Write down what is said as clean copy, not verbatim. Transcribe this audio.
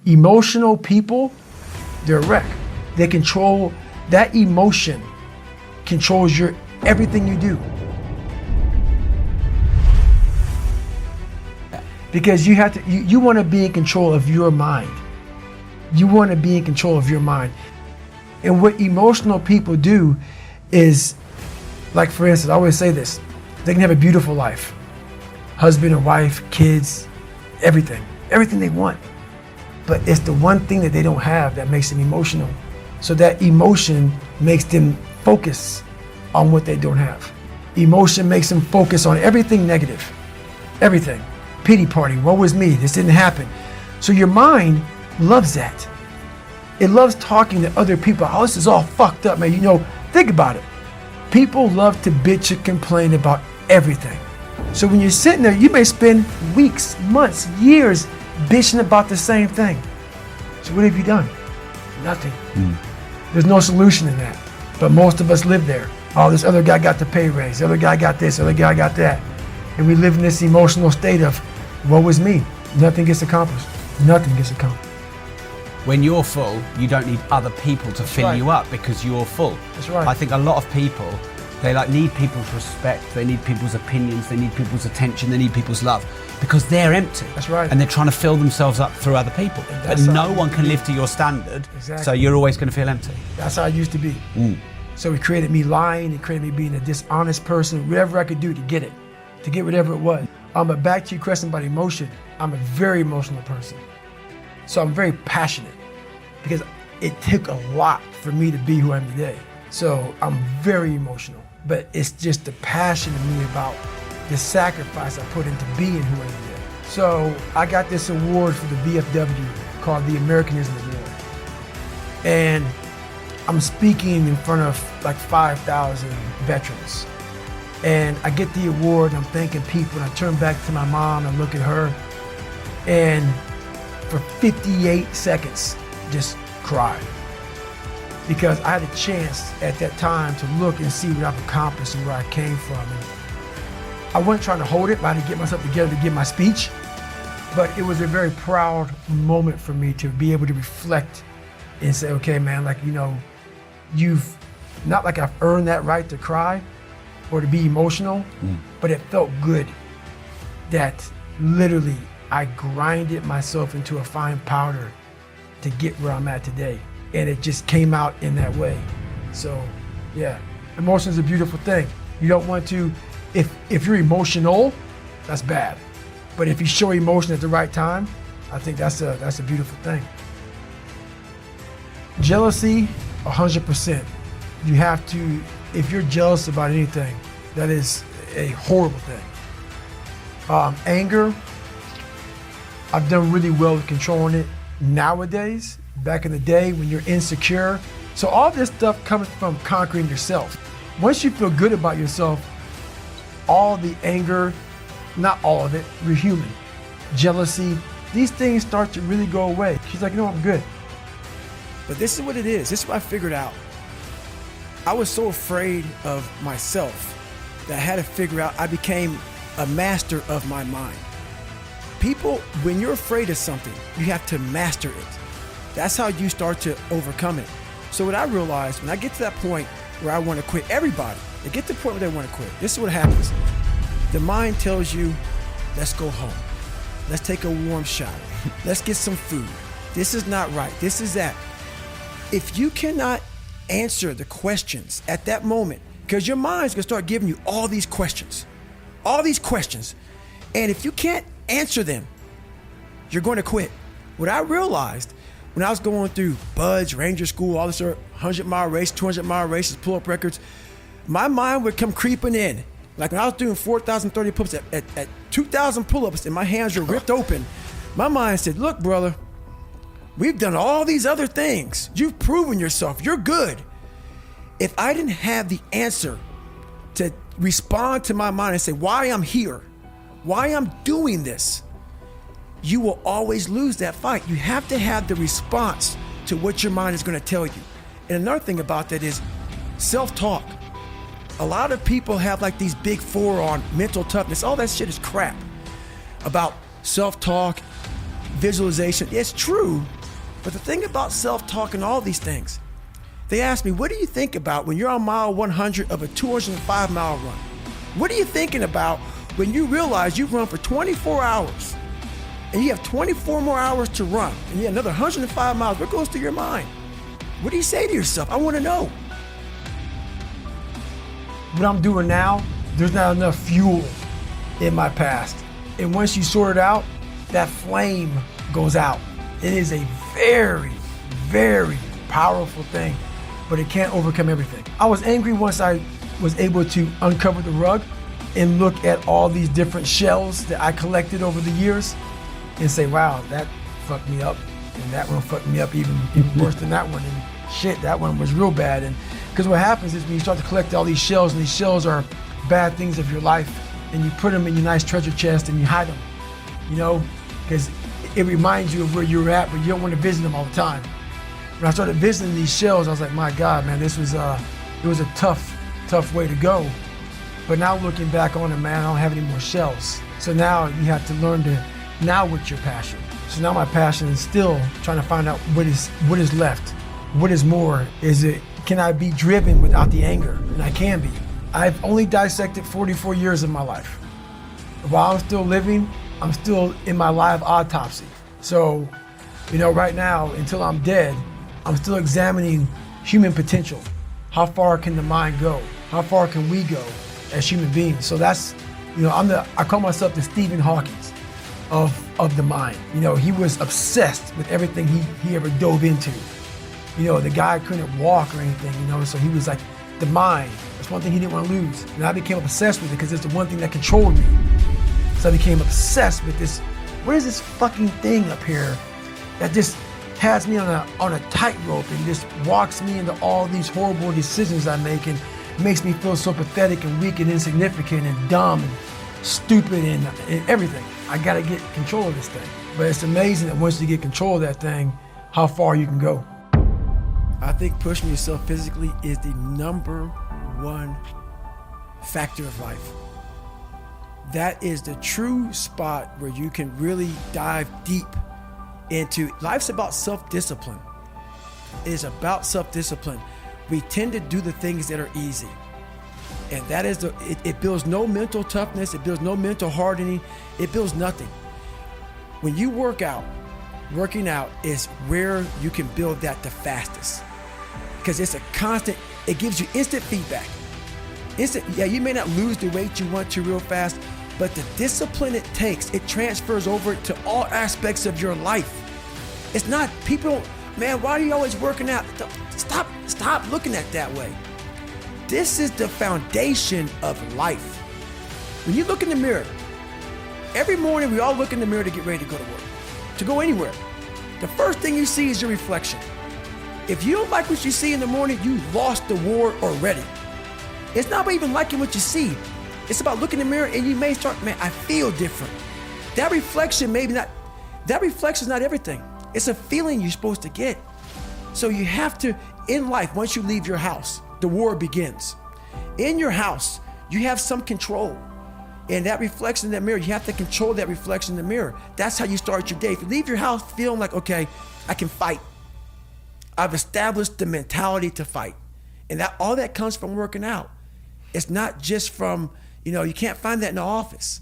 Emotional people, they're a wreck. They control, that emotion controls everything you do. Because you want to be in control of your mind. You want to be in control of your mind. And what emotional people do is, like for instance, I always say this, they can have a beautiful life. Husband and wife, kids, everything they want. But it's the one thing that they don't have that makes them emotional. So that emotion makes them focus on what they don't have. Emotion makes them focus on everything negative, everything. Pity party, woe was me, this didn't happen. So your mind loves that. It loves talking to other people. Oh, this is all fucked up, man. Think about it. People love to bitch and complain about everything. So when you're sitting there, you may spend weeks, months, years bitching about the same thing. So what have you done? Nothing. There's no solution in that. But most of us live there. Oh, this other guy got the pay raise. The other guy got this, the other guy got that. And we live in this emotional state of, woe is me. Nothing gets accomplished. Nothing gets accomplished. When you're full, you don't need other people to fill you up because you're full. That's right. I think a lot of people, they need people's respect, they need people's opinions, they need people's attention, they need people's love because they're empty. That's right. And they're trying to fill themselves up through other people. But no one can live to your standard, so you're always going to feel empty. That's how I used to be. So it created me lying, it created me being a dishonest person, whatever I could do to get it, to get whatever it was. But back to your question about emotion, I'm a very emotional person. So I'm very passionate because it took a lot for me to be who I am today. So I'm very emotional, but it's just the passion in me about the sacrifice I put into being who I am today. So I got this award for the VFW called the Americanism Award. And I'm speaking in front of like 5,000 veterans. And I get the award and I'm thanking people and I turn back to my mom and look at her and for 58 seconds just cried. Because I had a chance at that time to look and see what I've accomplished and where I came from. And I wasn't trying to hold it, but I had to get myself together to give my speech. But it was a very proud moment for me to be able to reflect and say, okay, man, you've, not like I've earned that right to cry or to be emotional, but it felt good that literally I grinded myself into a fine powder to get where I'm at today. And it just came out in that way. So yeah, emotion is a beautiful thing. You don't want to, if you're emotional, that's bad. But if you show emotion at the right time, I think that's a beautiful thing. Jealousy, 100%. You have to, if you're jealous about anything, that is a horrible thing. Anger, I've done really well with controlling it nowadays. Back in the day when you're insecure. So all this stuff comes from conquering yourself. Once you feel good about yourself, all the anger, not all of it, we're human. Jealousy, these things start to really go away. She's like, I'm good. But this is what it is. This is what I figured out. I was so afraid of myself that I had to figure out, I became a master of my mind. People, when you're afraid of something, you have to master it. That's how you start to overcome it. So what I realized, when I get to that point where I want to quit, everybody, they get to the point where they want to quit. This is what happens. The mind tells you, let's go home. Let's take a warm shower. Let's get some food. This is not right. This is that. If you cannot answer the questions at that moment, because your mind's going to start giving you all these questions. And if you can't answer them, you're going to quit. What I realized when I was going through Buds, Ranger School, all this 100-mile race, 200-mile races, pull-up records, my mind would come creeping in. Like when I was doing 4,030 pull-ups at 2,000 pull-ups and my hands were ripped open, my mind said, look, brother, we've done all these other things. You've proven yourself. You're good. If I didn't have the answer to respond to my mind and say why I'm here, why I'm doing this, you will always lose that fight. You have to have the response to what your mind is going to tell you. And another thing about that is self-talk. A lot of people have like these big four on mental toughness. All that shit is crap. About self-talk, visualization, it's true. But the thing about self-talk and all these things, they ask me, what do you think about when you're on mile 100 of a 205-mile run? What are you thinking about when you realize you've run for 24 hours and you have 24 more hours to run and you have another 105 miles? What goes through your mind? What do you say to yourself? I want to know. What I'm doing now, there's not enough fuel in my past. And once you sort it out, that flame goes out. It is a very, very powerful thing, but it can't overcome everything. I was angry once I was able to uncover the rug and look at all these different shells that I collected over the years and say, wow, that fucked me up. And that one fucked me up even worse than that one. And shit, that one was real bad. And because what happens is when you start to collect all these shells, and these shells are bad things of your life, and you put them in your nice treasure chest and you hide them, you know, because it reminds you of where you were at, but you don't want to visit them all the time. When I started visiting these shells, I was like, my God, man, this was it was a tough way to go. But now looking back on it, man, I don't have any more shells. So now you have to learn to, now what's your passion? So now my passion is still trying to find out what is left. What is more? Can I be driven without the anger? And I can be. I've only dissected 44 years of my life. While I'm still living, I'm still in my live autopsy. So, you know, right now, until I'm dead, I'm still examining human potential. How far can the mind go? How far can we go as human beings? So that's, you know, I call myself the Stephen Hawking of the mind. You know, he was obsessed with everything he ever dove into. You know, the guy couldn't walk or anything, you know, so he was like, the mind, that's one thing he didn't want to lose. And I became obsessed with it because it's the one thing that controlled me. So I became obsessed with this. What is this fucking thing up here that just has me on a tightrope and just walks me into all these horrible decisions I make and makes me feel so pathetic and weak and insignificant and dumb and stupid and everything. I gotta get control of this thing. But it's amazing that once you get control of that thing, how far you can go. I think pushing yourself physically is the #1 factor of life. That is the true spot where you can really dive deep into. Life's about self-discipline. It is about self-discipline. We tend to do the things that are easy. And that is it builds no mental toughness, it builds no mental hardening, it builds nothing. When you working out is where you can build that the fastest. Because it's a constant, it gives you instant feedback. Yeah, you may not lose the weight you want to real fast, but the discipline it takes, it transfers over to all aspects of your life. It's not, people, man, why are you always working out? Stop looking at it that way. This is the foundation of life. When you look in the mirror, every morning we all look in the mirror to get ready to go to work, to go anywhere. The first thing you see is your reflection. If you don't like what you see in the morning, you lost the war already. It's not about even liking what you see. It's about looking in the mirror and you may start, man, I feel different. That reflection is not everything. It's a feeling you're supposed to get. So you have to, in life, once you leave your house, the war begins. In your house, you have some control. And that reflection in that mirror, you have to control that reflection in the mirror. That's how you start your day. If you leave your house feeling like, okay, I can fight. I've established the mentality to fight. And all that comes from working out. It's not just from, you can't find that in the office.